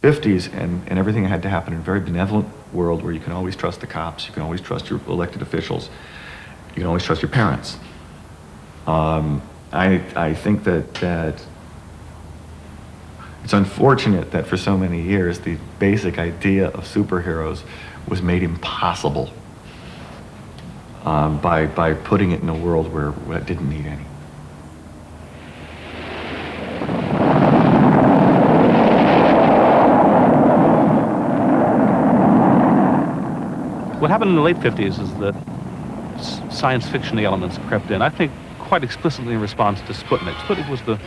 50s, and everything had to happen in a very benevolent world where you can always trust the cops, you can always trust your elected officials, you can always trust your parents. I think that it's unfortunate that for so many years the basic idea of superheroes was made impossible by putting it in a world where it didn't need any. What happened in the late 50s is that science fiction elements crept in, I think quite explicitly in response to Sputnik. Sputnik was the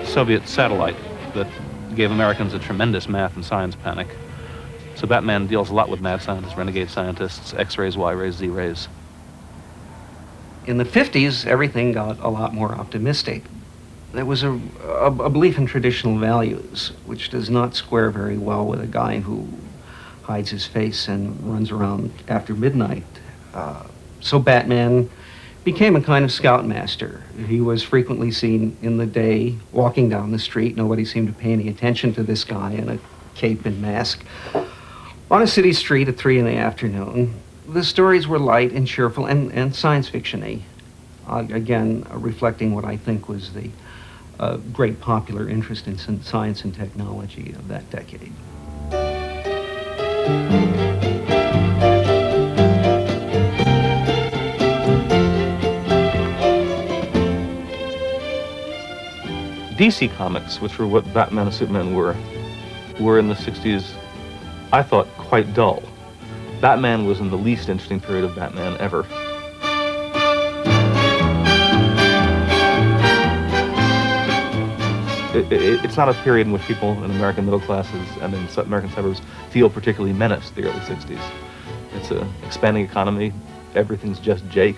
Soviet satellite that gave Americans a tremendous math and science panic. So Batman deals a lot with mad scientists, renegade scientists, X-rays, Y-rays, Z-rays. In the 50s, everything got a lot more optimistic. There was a belief in traditional values, which does not square very well with a guy who hides his face and runs around after midnight. So Batman became a kind of scoutmaster. He was frequently seen in the day walking down the street. Nobody seemed to pay any attention to this guy in a cape and mask. On a city street at 3 in the afternoon, the stories were light and cheerful and science fiction-y. Again, reflecting what I think was the great popular interest in science and technology of that decade. DC Comics, which were what Batman and Superman were in the 60s, I thought quite dull. Batman was in the least interesting period of Batman ever. It's not a period in which people in American middle classes and in American suburbs feel particularly menaced, the early 60s. It's an expanding economy. Everything's just Jake.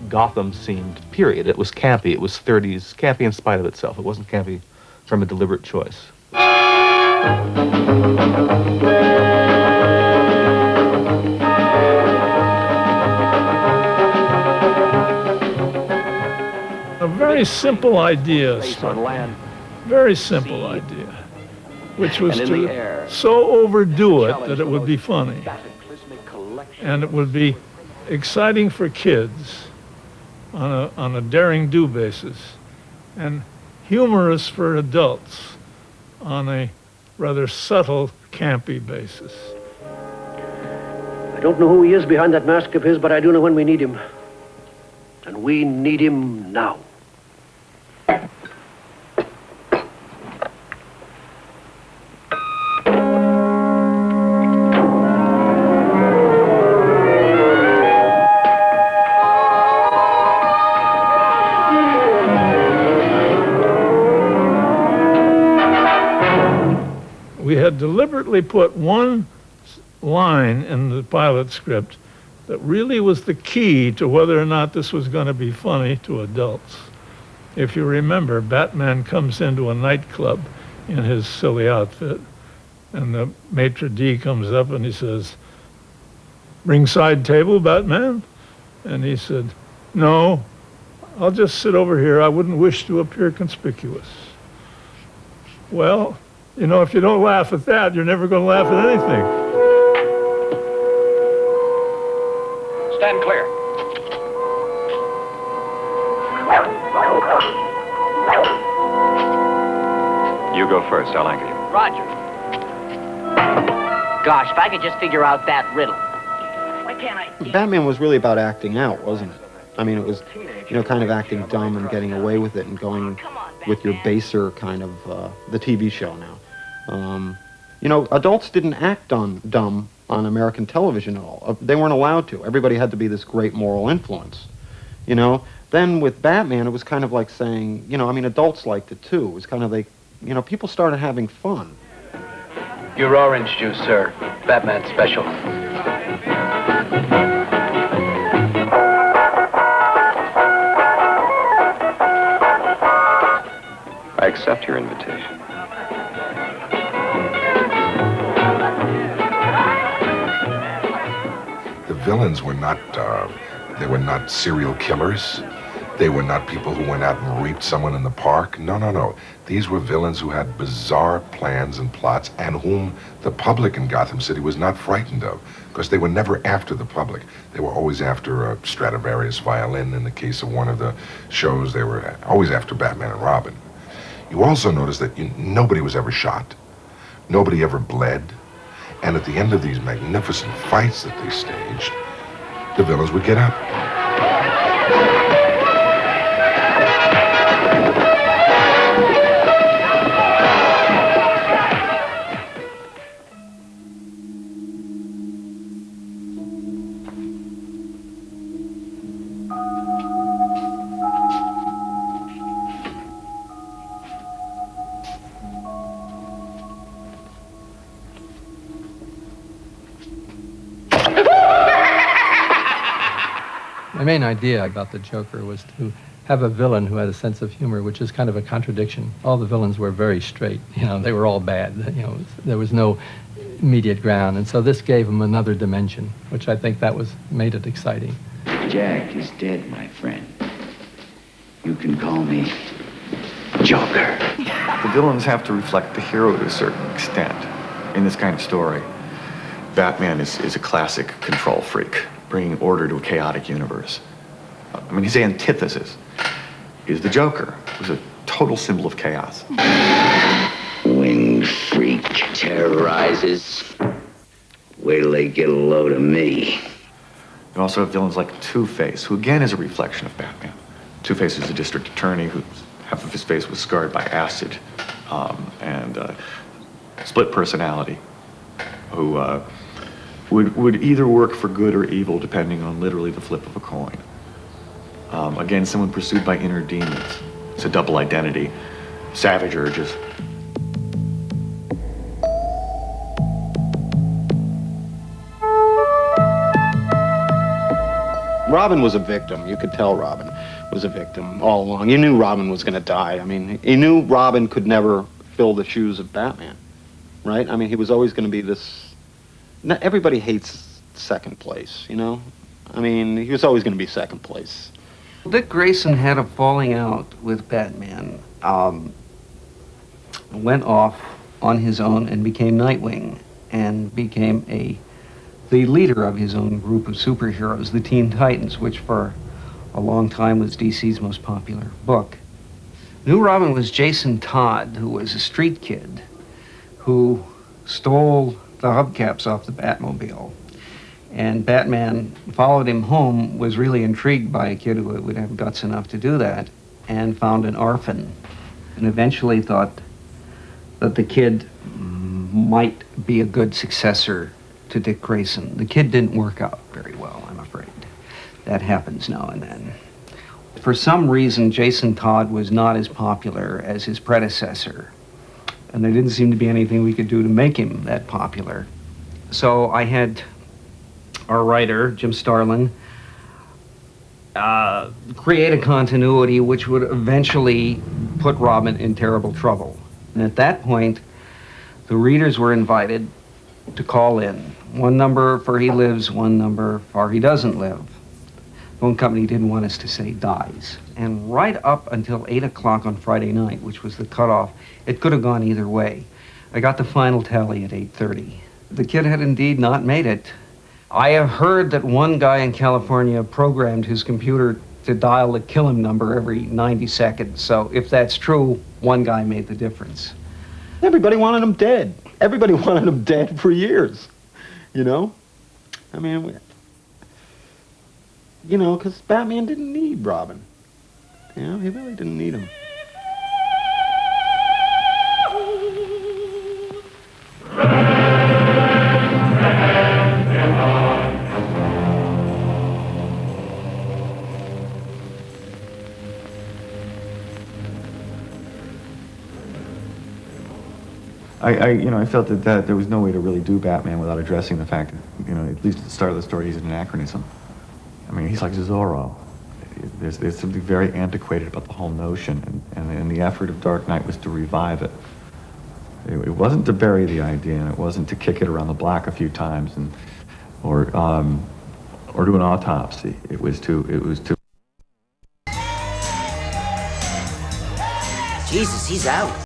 Gotham seemed, period. It was campy. It was 30s, campy in spite of itself. It wasn't campy from a deliberate choice. A very simple idea, very simple idea, which was to so overdo it that it would be funny. And it would be exciting for kids on a daring-do basis, and humorous for adults on a rather subtle, campy basis. I don't know who he is behind that mask of his, but I do know when we need him. And we need him now. We had deliberately put one line in the pilot script that really was the key to whether or not this was going to be funny to adults. If you remember, Batman comes into a nightclub in his silly outfit, and the maitre d' comes up and he says, "Ringside table, Batman?" And he said, "No, I'll just sit over here. I wouldn't wish to appear conspicuous." Well, you know, if you don't laugh at that, you're never going to laugh at anything. Stand clear. You go first. I'll anchor you. Roger. Gosh, if I could just figure out that riddle. Why can't I? Batman was really about acting out, wasn't it? I mean, it was, you know, kind of acting dumb and getting away with it and going with your baser kind of, the TV show now. You know, adults didn't act dumb on American television at all. They weren't allowed to. Everybody had to be this great moral influence, you know. Then with Batman, it was kind of like saying, you know, I mean, adults liked it too. It was kind of like, you know, people started having fun. Your orange juice, sir. Batman special. I accept your invitation. The villains were not, they were not serial killers. They were not people who went out and raped someone in the park. No, no, no. These were villains who had bizarre plans and plots and whom the public in Gotham City was not frightened of, because they were never after the public. They were always after a Stradivarius violin. In the case of one of the shows, they were always after Batman and Robin. You also notice that nobody was ever shot. Nobody ever bled. And at the end of these magnificent fights that they staged, the villains would get up. My main idea about the Joker was to have a villain who had a sense of humor, which is kind of a contradiction. All the villains were very straight. They were all bad. There was no immediate ground. And so this gave him another dimension, which I think made it exciting. Jack is dead, my friend. You can call me Joker. The villains have to reflect the hero to a certain extent. In this kind of story, Batman is a classic control freak, bringing order to a chaotic universe. I mean, his antithesis is the Joker, who's a total symbol of chaos. Winged freak terrorizes. Wait till they get a load of me. You also have villains like Two-Face, who again is a reflection of Batman. Two-Face is a district attorney who half of his face was scarred by acid, and split personality, who would either work for good or evil depending on literally the flip of a coin. Again, someone pursued by inner demons. It's a double identity, savage urges. Robin was a victim. You could tell Robin was a victim all along. You knew Robin was going to die. I mean, you knew Robin could never fill the shoes of Batman, right? I mean, he was always going to be this... Everybody hates second place, I mean, he was always going to be second place. Dick Grayson had a falling out with Batman, went off on his own and became Nightwing, and became the leader of his own group of superheroes, the Teen Titans, which for a long time was DC's most popular book. New Robin was Jason Todd, who was a street kid who stole the hubcaps off the Batmobile. And Batman followed him home, was really intrigued by a kid who would have guts enough to do that, and found an orphan, and eventually thought that the kid might be a good successor to Dick Grayson. The kid didn't work out very well, I'm afraid. That happens now and then. For some reason, Jason Todd was not as popular as his predecessor, and there didn't seem to be anything we could do to make him that popular. So I had our writer, Jim Starlin, create a continuity which would eventually put Robin in terrible trouble. And at that point, the readers were invited to call in. One number for he lives, one number for he doesn't live. The phone company didn't want us to say dies. And right up until 8 o'clock on Friday night, which was the cutoff, it could have gone either way. I got the final tally at 8:30. The kid had indeed not made it. I have heard that one guy in California programmed his computer to dial the kill him number every 90 seconds. So if that's true, one guy made the difference. Everybody wanted him dead. Everybody wanted him dead for years, I mean, because Batman didn't need Robin. He really didn't need him. I felt that there was no way to really do Batman without addressing the fact that, at least at the start of the story, he's an anachronism. I mean, he's like Zorro. There's something very antiquated about the whole notion, and the effort of Dark Knight was to revive it. It wasn't to bury the idea, and it wasn't to kick it around the block a few times, or do an autopsy. It was to Jesus, he's out.